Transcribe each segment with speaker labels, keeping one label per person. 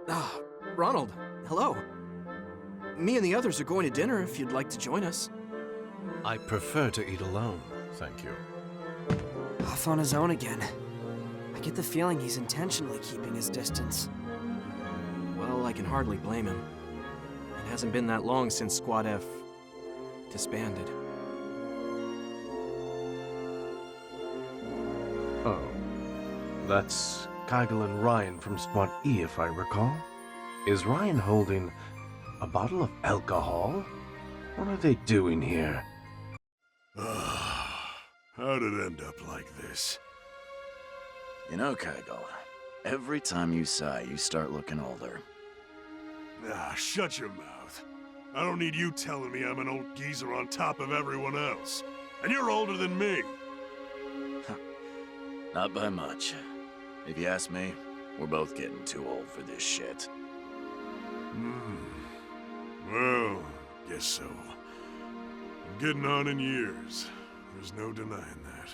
Speaker 1: Ah, Ronald, hello. Me and the others are going to dinner if you'd like to join us.
Speaker 2: I prefer to eat alone, thank you.
Speaker 3: Off on his own again. I get the feeling he's intentionally keeping his distance.
Speaker 1: Well, I can hardly blame him. It hasn't been that long since Squad F disbanded.
Speaker 2: Oh. That's Kygel and Ryan from Squad E, if I recall. Is Ryan holding a bottle of alcohol? What are they doing here?
Speaker 4: How'd it end up like this?
Speaker 5: You know, Kygel, every time you sigh, you start looking older.
Speaker 4: Ah, shut your mouth. I don't need you telling me I'm an old geezer on top of everyone else. And you're older than me.
Speaker 5: Not by much. If you ask me, we're both getting too old for this shit.
Speaker 4: Well, guess so. I'm getting on in years. There's no denying that.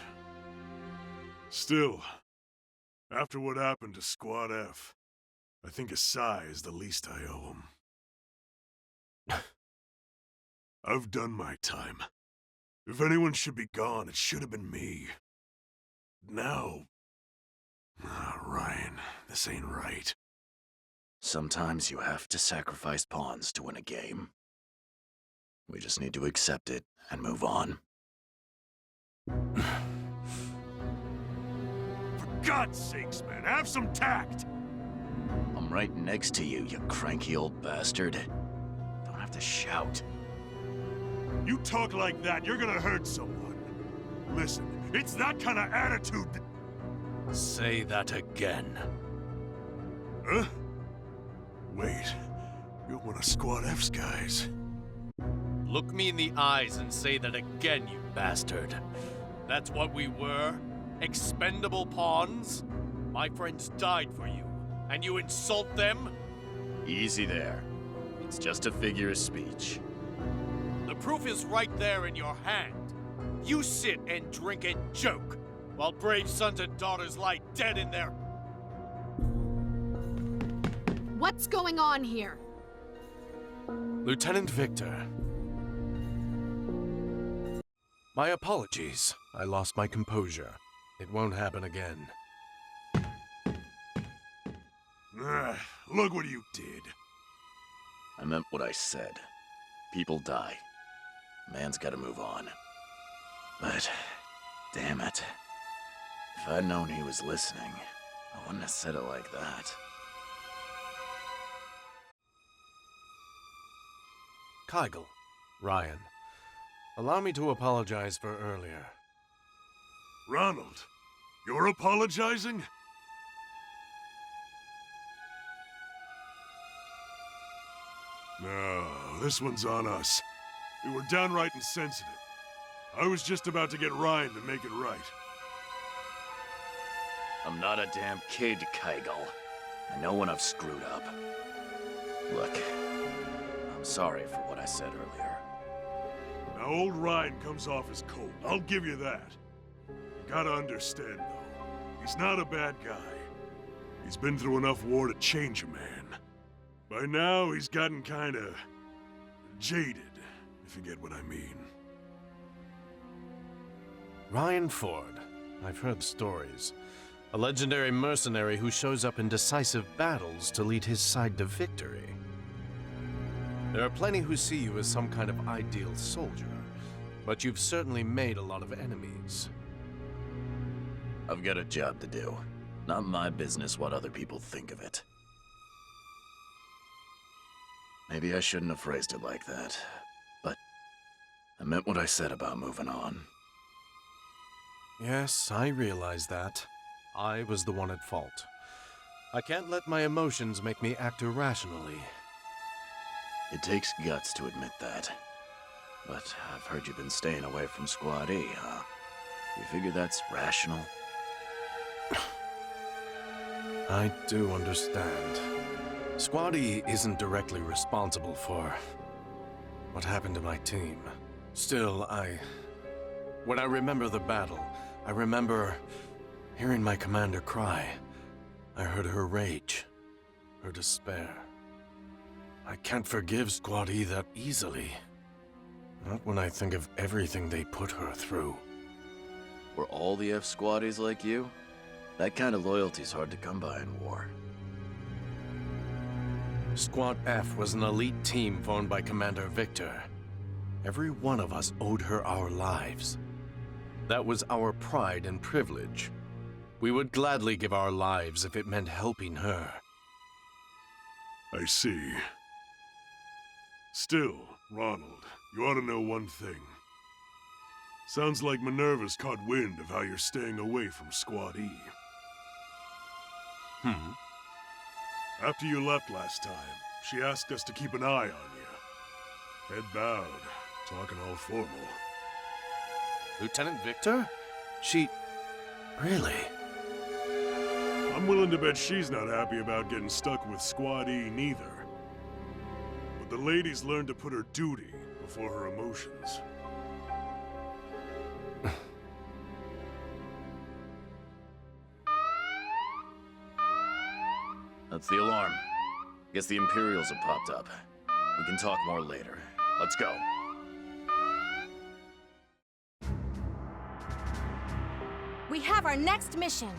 Speaker 4: Still, after what happened to Squad F, I think a sigh is the least I owe him. I've done my time. If anyone should be gone, it should have been me. Now... Ryan, this ain't right.
Speaker 5: Sometimes you have to sacrifice pawns to win a game. We just need to accept it and move on.
Speaker 4: For God's sakes, man, have some tact!
Speaker 5: I'm right next to you, you cranky old bastard. Don't have to shout.
Speaker 4: You talk like that, you're gonna hurt someone. Listen, it's that kind of attitude that...
Speaker 2: Say that again.
Speaker 4: Huh? Wait, you're one of Squad F's guys.
Speaker 2: Look me in the eyes and say that again, you bastard. That's what we were? Expendable pawns? My friends died for you, and you insult them?
Speaker 5: Easy there. It's just a figure of speech.
Speaker 2: The proof is right there in your hand. You sit and drink and joke, while brave sons and daughters lie dead in their...
Speaker 6: What's going on here?
Speaker 2: Lieutenant Victor. My apologies. I lost my composure. It won't happen again.
Speaker 4: Look what you did.
Speaker 5: I meant what I said. People die. Man's gotta move on. But, damn it. If I'd known he was listening, I wouldn't have said it like that.
Speaker 2: Kygel, Ryan, allow me to apologize for earlier.
Speaker 4: Ronald, you're apologizing? No, this one's on us. We were downright insensitive. I was just about to get Ryan to make it right.
Speaker 5: I'm not a damn kid, Kygel. I know when I've screwed up. Look, I'm sorry for what I said earlier.
Speaker 4: Now, old Ryan comes off as cold, I'll give you that. You gotta understand, though, he's not a bad guy. He's been through enough war to change a man. By now, he's gotten kinda... jaded, if you get what I mean.
Speaker 2: Ryan Ford. I've heard stories. A legendary mercenary who shows up in decisive battles to lead his side to victory. There are plenty who see you as some kind of ideal soldier, but you've certainly made a lot of enemies.
Speaker 5: I've got a job to do. Not my business what other people think of it. Maybe I shouldn't have phrased it like that, but I meant what I said about moving on.
Speaker 2: Yes, I realize that. I was the one at fault. I can't let my emotions make me act irrationally.
Speaker 5: It takes guts to admit that. But I've heard you've been staying away from Squad E, huh? You figure that's rational?
Speaker 2: I do understand. Squad E isn't directly responsible for what happened to my team. Still, when I remember the battle, I remember hearing my commander cry. I heard her rage, her despair. I can't forgive Squad E that easily. Not when I think of everything they put her through.
Speaker 5: Were all the F-Squaddies like you? That kind of loyalty's hard to come by in war.
Speaker 2: Squad F was an elite team formed by Commander Victor. Every one of us owed her our lives. That was our pride and privilege. We would gladly give our lives if it meant helping her.
Speaker 4: I see. Still, Ronald, you ought to know one thing. Sounds like Minerva's caught wind of how you're staying away from Squad E. After you left last time, she asked us to keep an eye on you. Head bowed, talking all formal.
Speaker 2: Lieutenant Victor? She... really?
Speaker 4: I'm willing to bet she's not happy about getting stuck with Squad E neither. But the lady's learned to put her duty before her emotions.
Speaker 5: That's the alarm. Guess the Imperials have popped up. We can talk more later. Let's go.
Speaker 7: We have our next mission.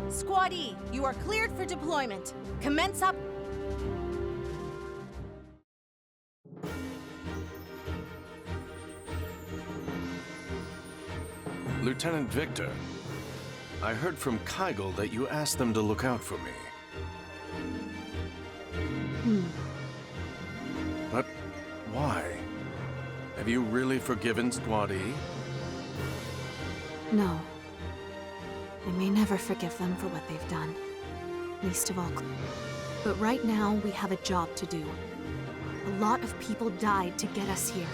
Speaker 7: Squad E, you are cleared for deployment. Commence up.
Speaker 2: Lieutenant Victor, I heard from Kygel that you asked them to look out for me. But why? Have you really forgiven Squad E?
Speaker 8: No. I may never forgive them for what they've done. Least of all. But right now, we have a job to do. A lot of people died to get us here.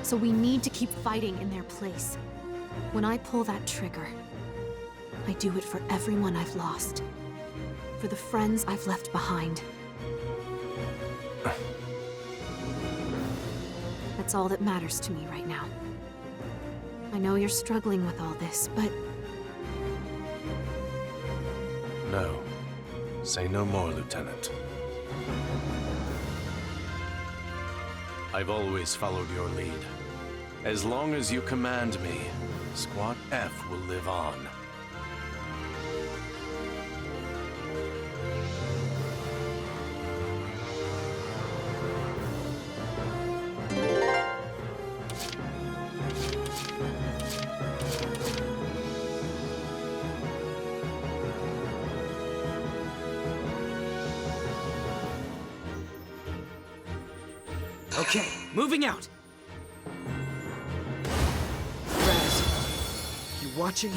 Speaker 8: So we need to keep fighting in their place. When I pull that trigger, I do it for everyone I've lost. For the friends I've left behind. That's all that matters to me right now. I know you're struggling with all this, but...
Speaker 2: No. Say no more, Lieutenant. I've always followed your lead. As long as you command me, Squad F will live on.
Speaker 3: Okay, moving out. Raz, you watching?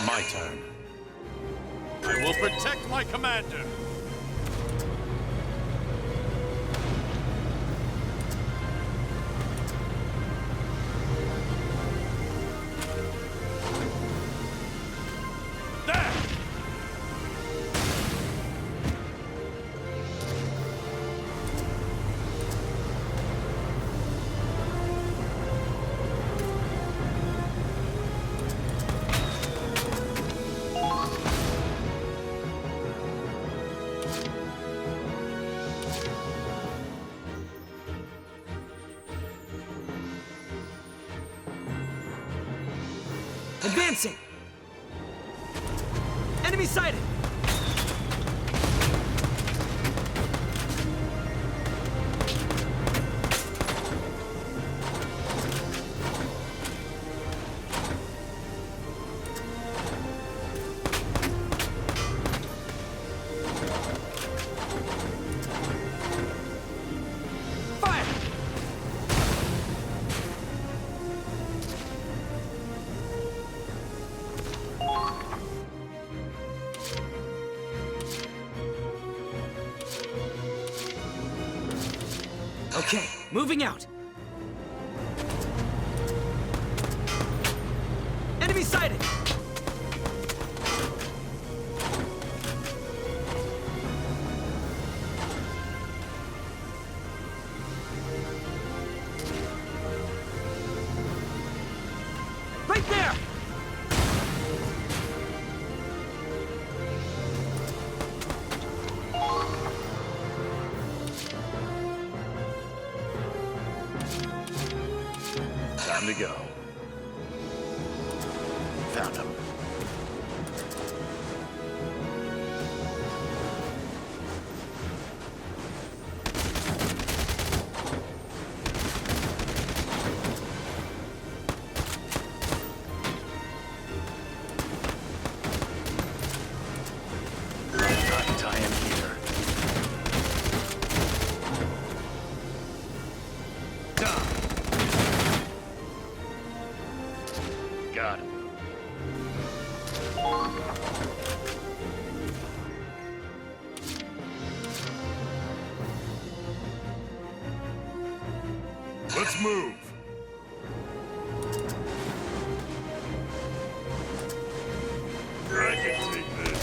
Speaker 2: My turn. I will protect my commander! There!
Speaker 3: Advancing! Enemy sighted! Fire! Okay, moving out. Enemy sighted! Right there!
Speaker 5: Time to go. Found him. Not tie him here. Got him.
Speaker 4: Let's move. I can take this.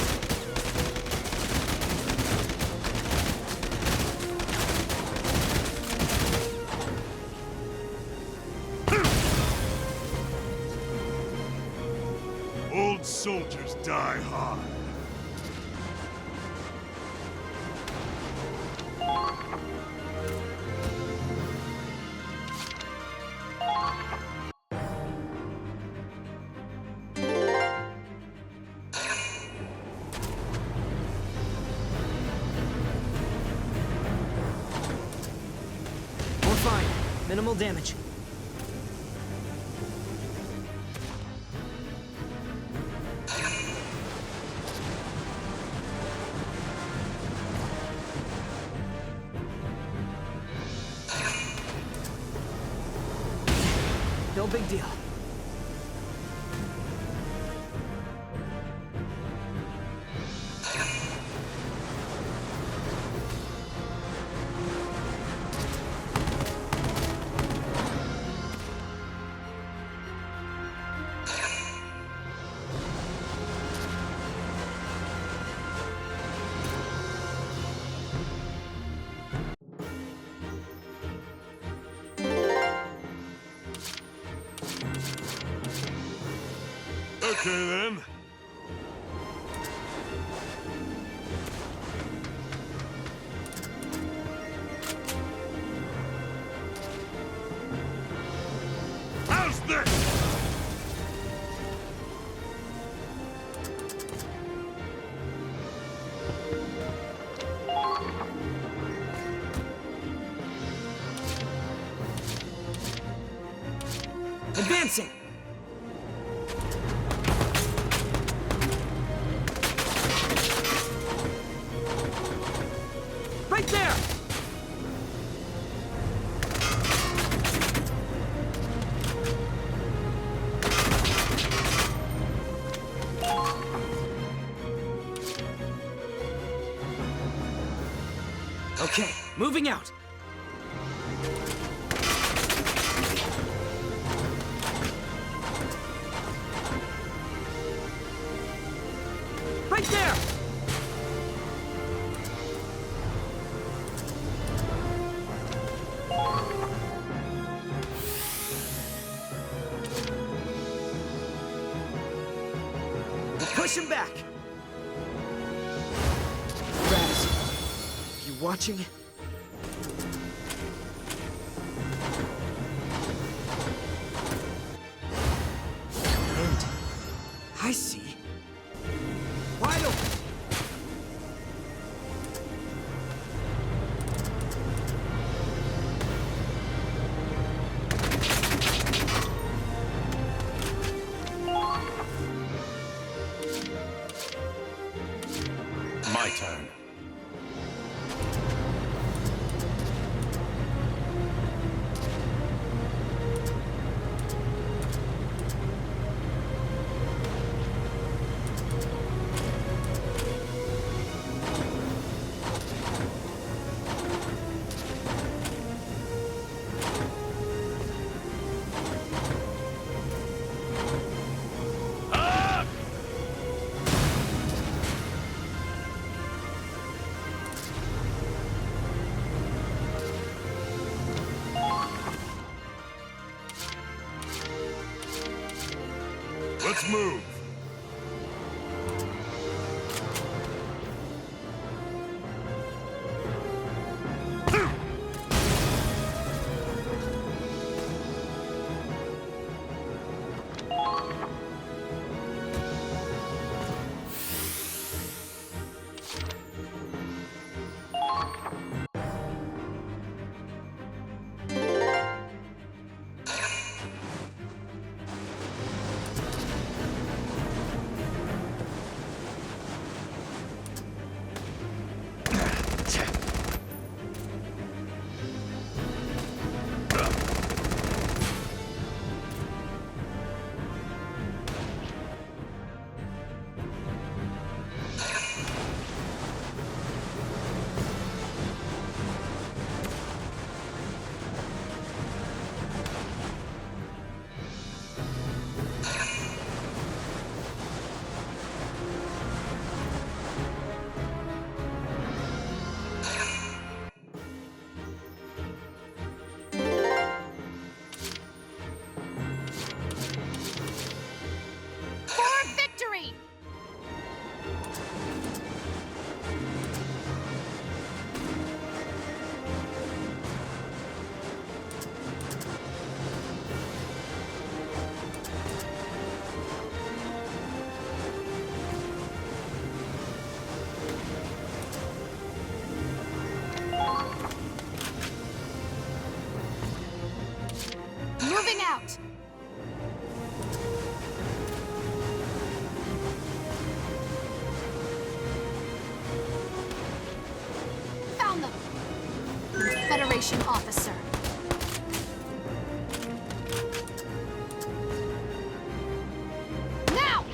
Speaker 4: Old soldiers die hard.
Speaker 3: We're fine. Minimal damage. No big deal.
Speaker 4: Okay then. How's this?
Speaker 3: Advancing! Right there! Okay, moving out. Right there! We'll push him back. Raz, you watching? And Wide open!
Speaker 2: My turn.
Speaker 4: Let's move.
Speaker 6: For victory! Moving out! Found them! Federation officer. Now!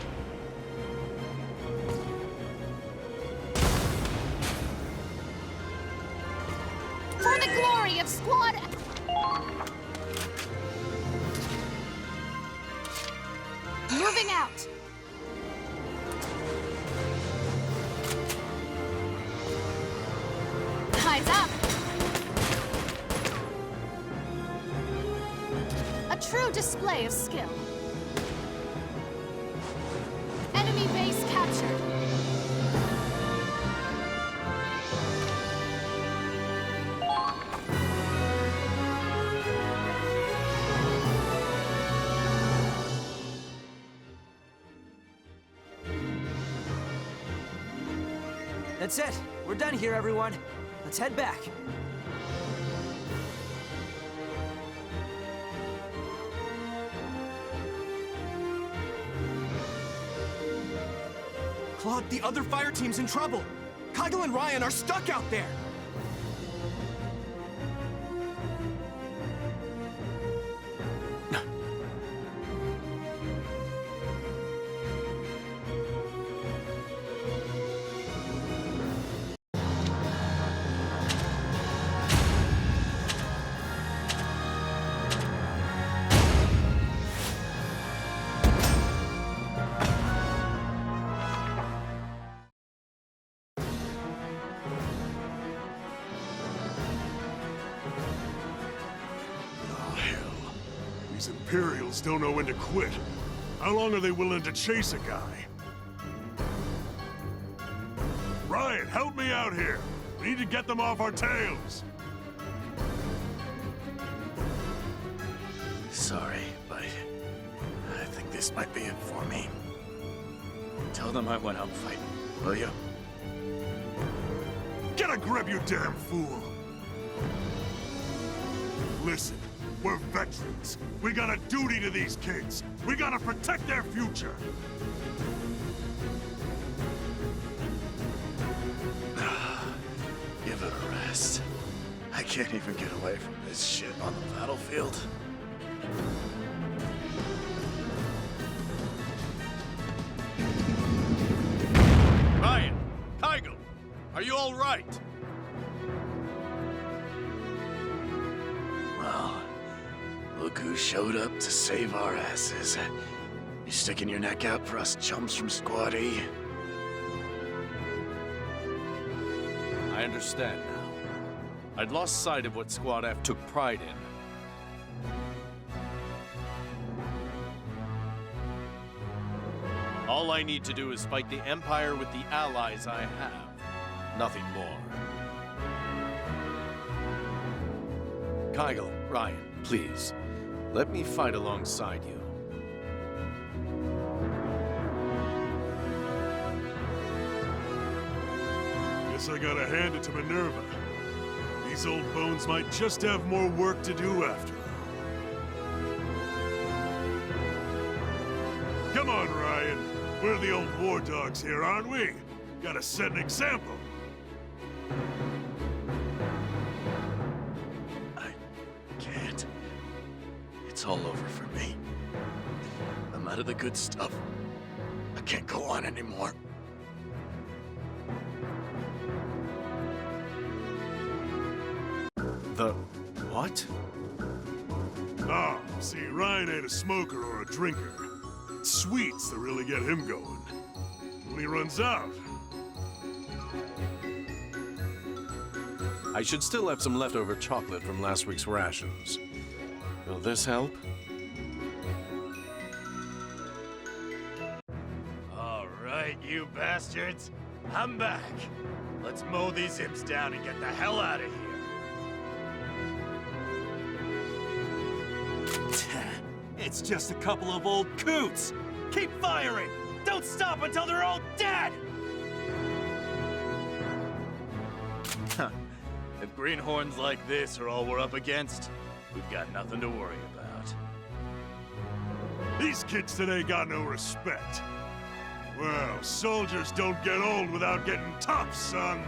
Speaker 6: For the glory of Squad... Moving out! Eyes up! A true display of skill. Enemy base captured.
Speaker 3: That's it. We're done here, everyone. Let's head back.
Speaker 1: Claude, the other fire team's in trouble. Kyle and Ryan are stuck out there.
Speaker 4: These Imperials don't know when to quit. How long are they willing to chase a guy? Ryan, help me out here. We need to get them off our tails.
Speaker 5: Sorry, but I think this might be it for me. Tell them I went out fighting. Will you?
Speaker 4: Get a grip, you damn fool! Listen, we're veterans. We got a duty to these kids. We gotta protect their future.
Speaker 5: Give it a rest. I can't even get away from this shit on the battlefield.
Speaker 2: Ryan! Kygel! Are you all right?
Speaker 5: Well, look who showed up to save our asses. You sticking your neck out for us chumps from Squad E?
Speaker 2: I understand now. I'd lost sight of what Squad F took pride in. All I need to do is fight the Empire with the allies I have. Nothing more. Kygel, Ryan, please, let me fight alongside you.
Speaker 4: Guess I gotta hand it to Minerva. These old bones might just have more work to do after all. Come on, Ryan. We're the old war dogs here, aren't we? Gotta set an example.
Speaker 5: I can't. It's all over for me. I'm out of the good stuff. I can't go on anymore.
Speaker 2: The... what?
Speaker 4: Oh, see, Ryan ain't a smoker or a drinker. It's sweets that really get him going. When he runs out,
Speaker 2: I should still have some leftover chocolate from last week's rations. Will this help?
Speaker 9: All right, you bastards. I'm back. Let's mow these imps down and get the hell out of here.
Speaker 10: It's just a couple of old coots. Keep firing! Don't stop until they're all dead!
Speaker 9: If greenhorns like this are all we're up against, we've got nothing to worry about.
Speaker 4: these kids today got no respect. Well, soldiers don't get old without getting tough, son.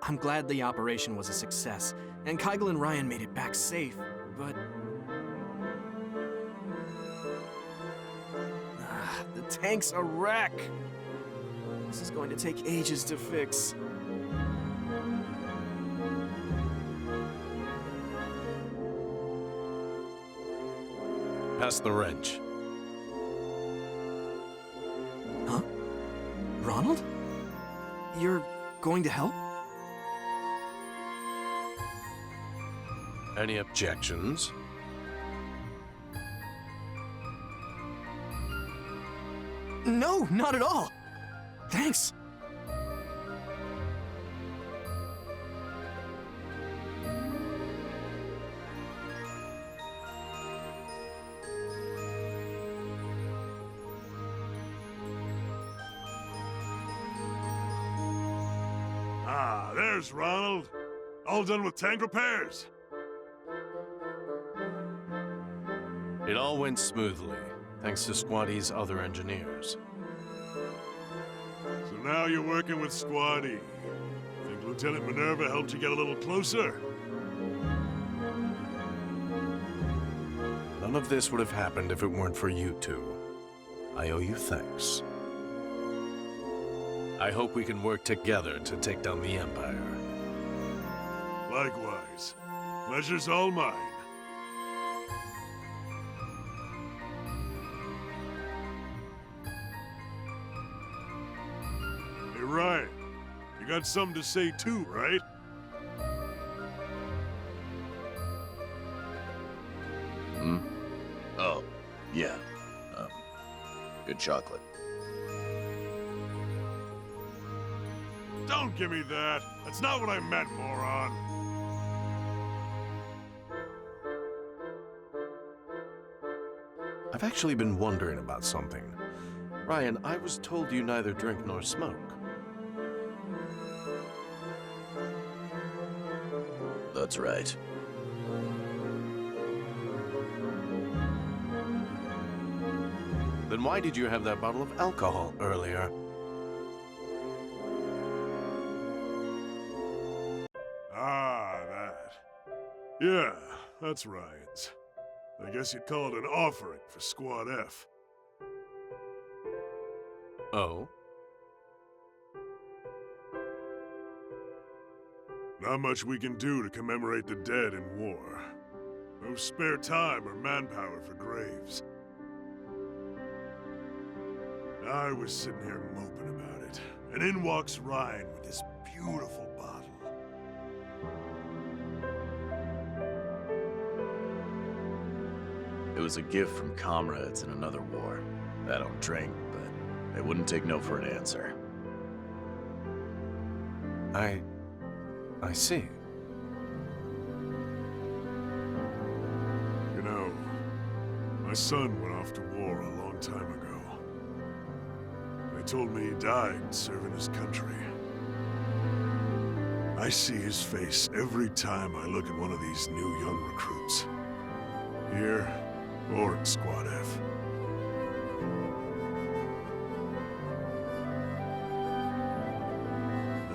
Speaker 1: I'm glad the operation was a success, and Kygel and Ryan made it back safe, but... the tank's a wreck! This is going to take ages to fix.
Speaker 2: Pass the wrench.
Speaker 1: Huh? Ronald? You're going to help?
Speaker 2: Any objections?
Speaker 1: No, not at all! Thanks!
Speaker 4: Ah, there's Ronald. All done with tank repairs.
Speaker 2: It all went smoothly, thanks to Squad E's other engineers.
Speaker 4: So now you're working with Squad E. Think Lieutenant Minerva helped you get a little closer?
Speaker 2: None of this would have happened if it weren't for you two. I owe you thanks. I hope we can work together to take down the Empire.
Speaker 4: Likewise. Pleasure's all mine. Hey, Ryan. You got something to say too, right?
Speaker 5: Hmm? Oh, yeah. Good chocolate.
Speaker 4: Don't give me that. That's not what I meant, moron.
Speaker 2: I've actually been wondering about something. Ryan, I was told you neither drink nor smoke.
Speaker 5: That's right.
Speaker 2: Then why did you have that bottle of alcohol earlier?
Speaker 4: Ah, that. Yeah, that's Ryan's. I guess you'd call it an offering for Squad F.
Speaker 2: Oh?
Speaker 4: Not much we can do to commemorate the dead in war. No spare time or manpower for graves. I was sitting here moping about it, and in walks Ryan with this beautiful bottle.
Speaker 5: It was a gift from comrades in another war. I don't drink, but they wouldn't take no for an answer.
Speaker 2: I see.
Speaker 4: You know, my son went off to war a long time ago. They told me he died serving his country. I see his face every time I look at one of these new young recruits. Here, or in Squad F.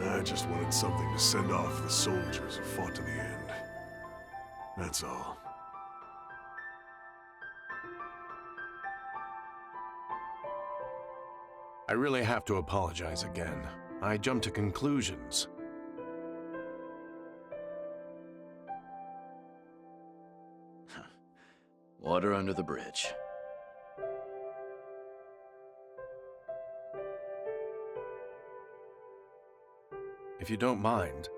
Speaker 4: I just wanted something to send off the soldiers who fought to the end. That's all.
Speaker 2: I really have to apologize again. I jumped to conclusions.
Speaker 5: Water under the bridge.
Speaker 2: If you don't mind,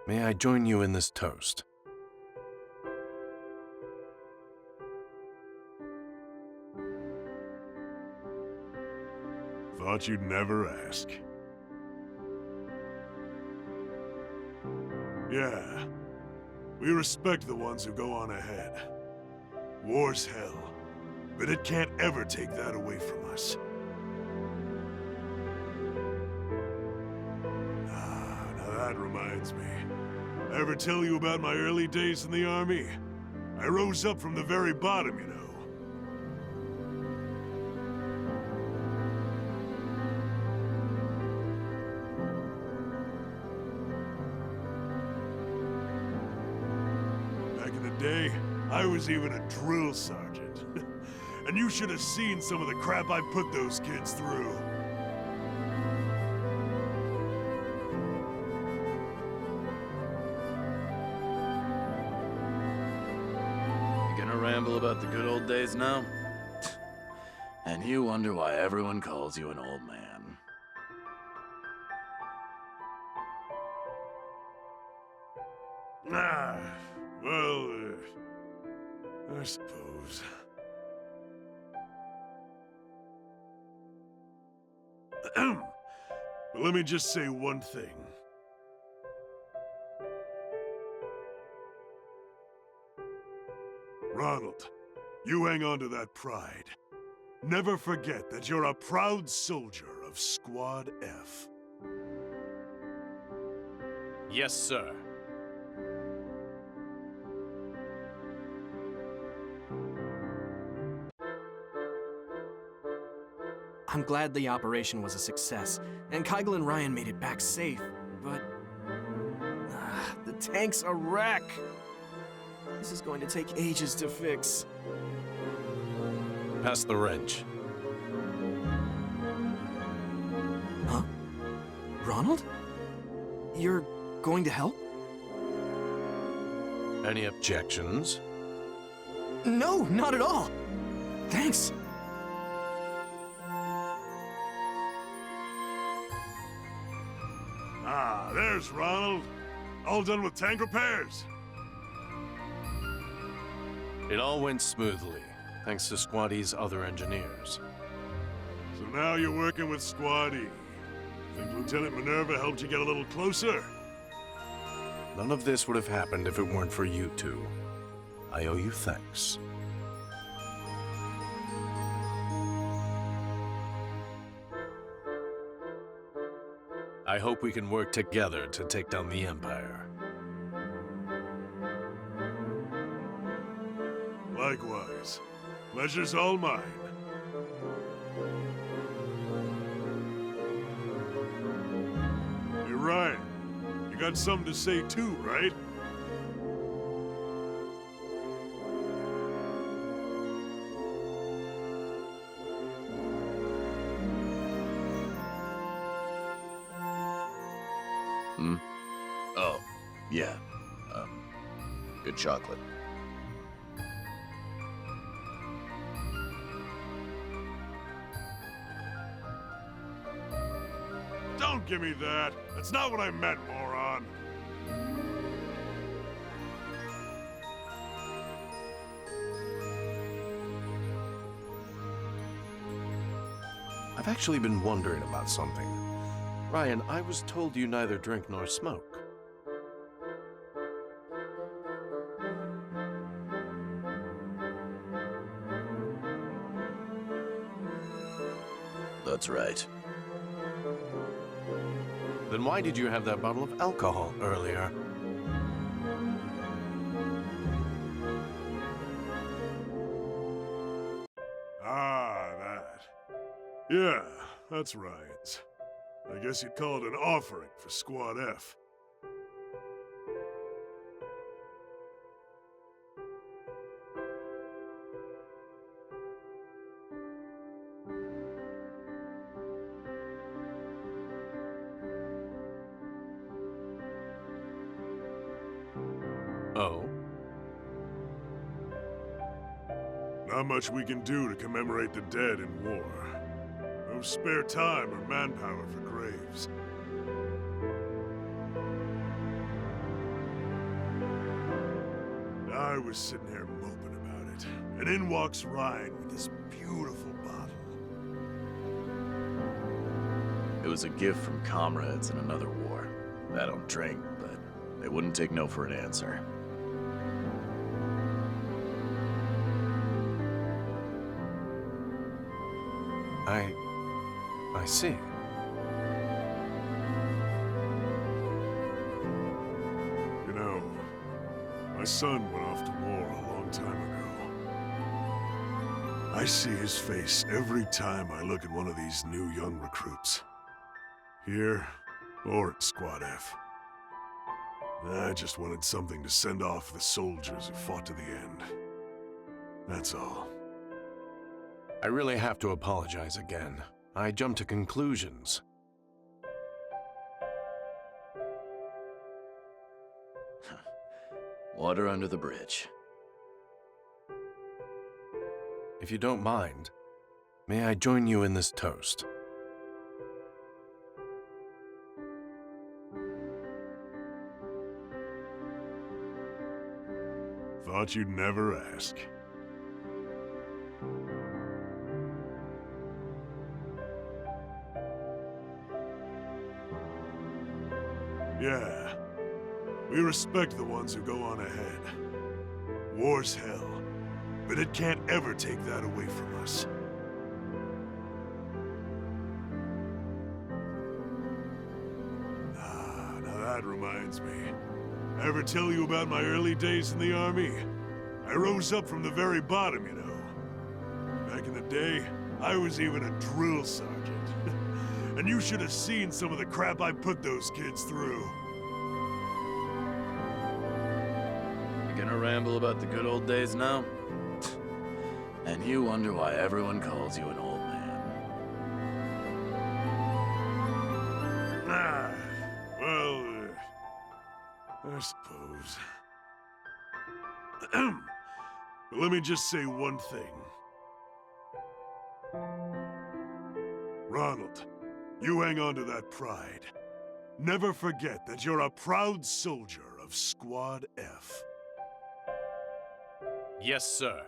Speaker 2: may I join you in this toast?
Speaker 4: Thought you'd never ask. Yeah, we respect the ones who go on ahead. War's hell, but it can't ever take that away from us. Now that reminds me. I ever tell you about my early days in the Army? I rose up from the very bottom, you know. Back in the day, I was even a drill sergeant. And you should have seen some of the crap I put those kids through.
Speaker 5: You gonna ramble about the good old days now? And you wonder why everyone calls you an old man.
Speaker 4: Well, I suppose. But let me just say one thing. Ronald, you hang on to that pride. Never forget that you're a proud soldier of Squad F.
Speaker 2: Yes, sir.
Speaker 1: I'm glad the operation was a success, and Kyle and Ryan made it back safe, but... the tank's a wreck! This is going to take ages to fix.
Speaker 2: Pass the wrench.
Speaker 1: Huh? Ronald? You're going to help?
Speaker 2: Any objections?
Speaker 1: No, not at all! Thanks!
Speaker 4: Ah, there's Ronald. All done with tank repairs.
Speaker 2: It all went smoothly, thanks to Squad E's other engineers.
Speaker 4: So now you're working with Squad E. Think Lieutenant Minerva helped you get a little closer?
Speaker 2: None of this would have happened if it weren't for you two. I owe you thanks. I hope we can work together to take down the Empire.
Speaker 4: Likewise. Pleasure's all mine. Hey, Ryan. You got something to say too, right?
Speaker 5: Oh, yeah. Good chocolate.
Speaker 4: Don't give me that. That's not what I meant, moron.
Speaker 2: I've actually been wondering about something. Ryan, I was told you neither drink nor smoke.
Speaker 5: That's right.
Speaker 2: Then why did you have that bottle of alcohol earlier?
Speaker 4: Ah, that. Yeah, that's Ryan's. I guess you'd call it an offering for Squad F.
Speaker 2: Oh?
Speaker 4: Not much we can do to commemorate the dead in war. No spare time or manpower for graves. I was sitting here moping about it, and in walks Ryan with this beautiful bottle.
Speaker 5: It was a gift from comrades in another war. I don't drink, but they wouldn't take no for an answer.
Speaker 2: I see.
Speaker 4: You know, my son went off to war a long time ago. I see his face every time I look at one of these new young recruits. Here, or at Squad F. I just wanted something to send off the soldiers who fought to the end. That's all.
Speaker 2: I really have to apologize again. I jumped to conclusions.
Speaker 5: Water under the bridge.
Speaker 2: If you don't mind, may I join you in this toast?
Speaker 4: Thought you'd never ask. Yeah. We respect the ones who go on ahead. War's hell, but it can't ever take that away from us. Ah, now that reminds me. I ever tell you about my early days in the Army? I rose up from the very bottom, you know. Back in the day, I was even a drill sergeant. And you should have seen some of the crap I put those kids through.
Speaker 5: You gonna ramble about the good old days now? And you wonder why everyone calls you an old man.
Speaker 4: Ah, well, I suppose. But let me just say one thing. Ronald, you hang on to that pride. Never forget that you're a proud soldier of Squad F.
Speaker 2: Yes, sir.